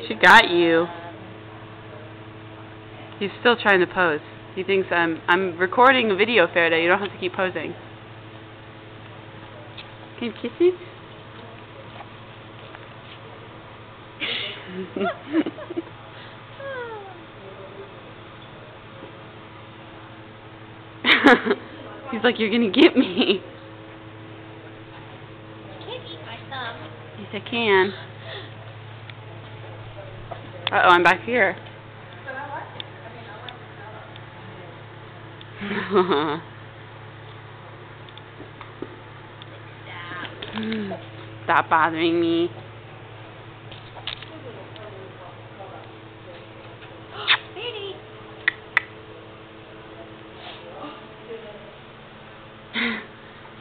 She got you. He's still trying to pose. He thinks I'm recording a video, Faraday. You don't have to keep posing. Can you kiss me? He's like, you're gonna get me. You can't eat my thumb. Yes, I can. Uh-oh, I'm back here. Stop bothering me. Baby.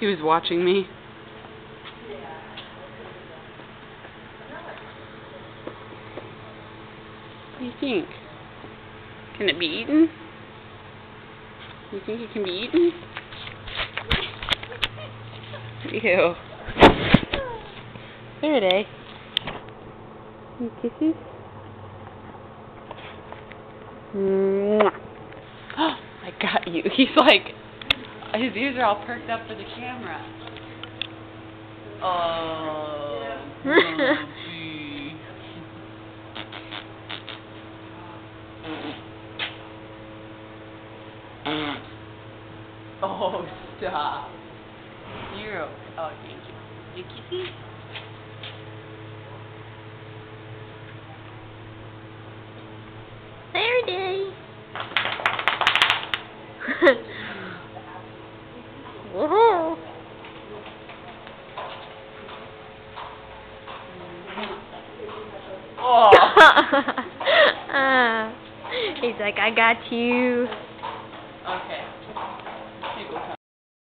He was watching me. What do you think? Can it be eaten? You think it can be eaten? Ew. Faraday. Any kisses? Mwah. I got you. He's like, his ears are all perked up for the camera. Oh, Ruby. Oh, stop. You're okay. Oh, thank you. You kissy? Faraday. Woohoo. Oh. He's like, I got you. Okay.